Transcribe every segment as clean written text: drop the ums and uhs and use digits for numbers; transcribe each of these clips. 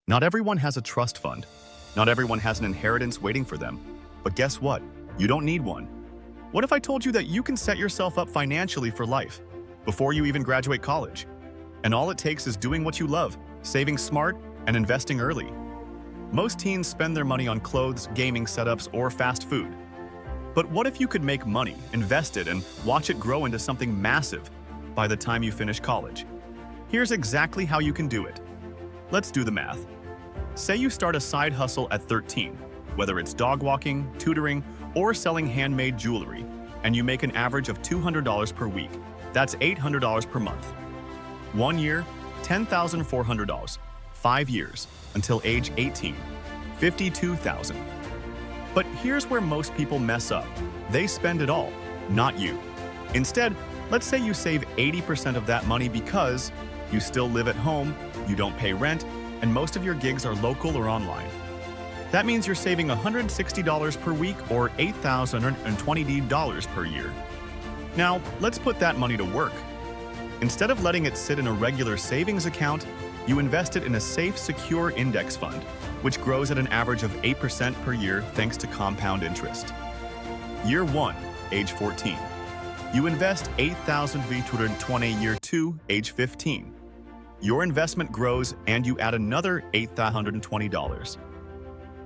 Not everyone has a trust fund. Not everyone has an inheritance waiting for them. But guess what? You don't need one. What if I told you that you can set yourself up financially for life before you even graduate college? And all it takes is doing what you love, saving smart, and investing early. Most teens spend their money on clothes, gaming setups, or fast food. But what if you could make money, invest it, and watch it grow into something massive by the time you finish college? Here's exactly how you can do it. Let's do the math. Say you start a side hustle at 13, whether it's dog walking, tutoring, or selling handmade jewelry, and you make an average of $200 per week. That's $800 per month. 1 year, $10,400. 5 years, until age 18, $52,000. But here's where most people mess up. They spend it all, not you. Instead, let's say you save 80% of that money because you still live at home, you don't pay rent, and most of your gigs are local or online. That means you're saving $160 per week or $8,020 per year. Now, let's put that money to work. Instead of letting it sit in a regular savings account, you invest it in a safe, secure index fund, which grows at an average of 8% per year thanks to compound interest. Year 1, age 14. You invest $8,220 year 2, age 15. Your investment grows and you add another $8,120.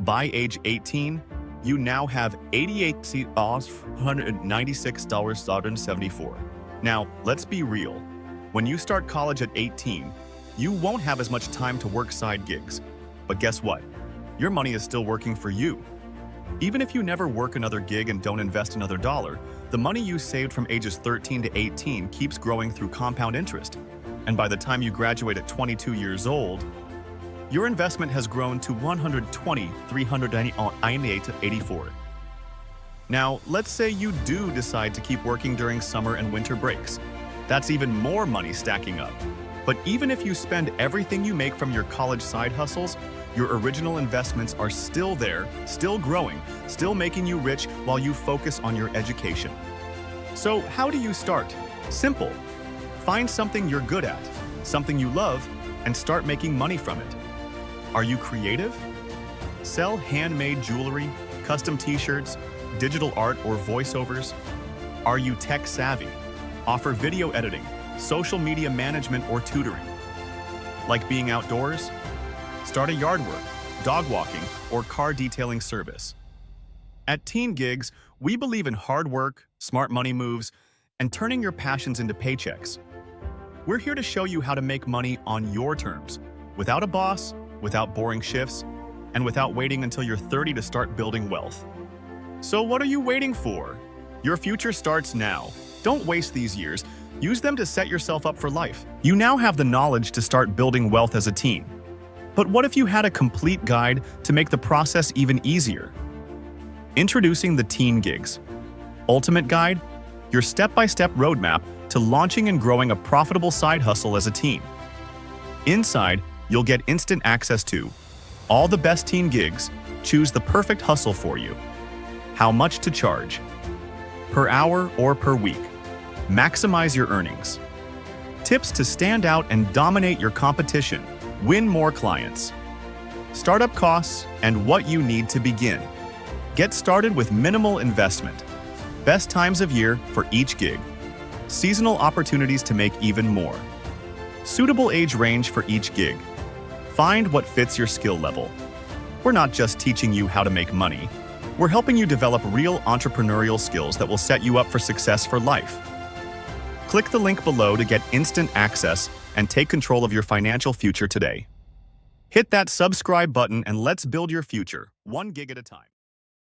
By age 18, you now have $88,196.74. Now, let's be real. When you start college at 18, you won't have as much time to work side gigs. But guess what? Your money is still working for you. Even if you never work another gig and don't invest another dollar, the money you saved from ages 13 to 18 keeps growing through compound interest. And by the time you graduate at 22 years old, your investment has grown to $120,398.84. Now, let's say you do decide to keep working during summer and winter breaks. That's even more money stacking up. But even if you spend everything you make from your college side hustles, your original investments are still there, still growing, still making you rich while you focus on your education. So how do you start? Simple. Find something you're good at, something you love, and start making money from it. Are you creative? Sell handmade jewelry, custom t-shirts, digital art, or voiceovers? Are you tech savvy? Offer video editing, social media management, or tutoring? Like being outdoors? Start a yard work, dog walking, or car detailing service. At TEENGIGS, we believe in hard work, smart money moves, and turning your passions into paychecks. We're here to show you how to make money on your terms, without a boss, without boring shifts, and without waiting until you're 30 to start building wealth. So what are you waiting for? Your future starts now. Don't waste these years. Use them to set yourself up for life. You now have the knowledge to start building wealth as a teen. But what if you had a complete guide to make the process even easier? Introducing the TEENGIGS Ultimate Guide, your step-by-step roadmap to launching and growing a profitable side hustle as a teen. Inside, you'll get instant access to all the best teen gigs, choose the perfect hustle for you, how much to charge, per hour or per week, maximize your earnings, tips to stand out and dominate your competition, win more clients, startup costs, and what you need to begin. Get started with minimal investment, best times of year for each gig, seasonal opportunities to make even more, suitable age range for each gig. Find what fits your skill level. We're not just teaching you how to make money. We're helping you develop real entrepreneurial skills that will set you up for success for life. Click the link below to get instant access and take control of your financial future today. Hit that subscribe button and let's build your future, 1 gig at a time.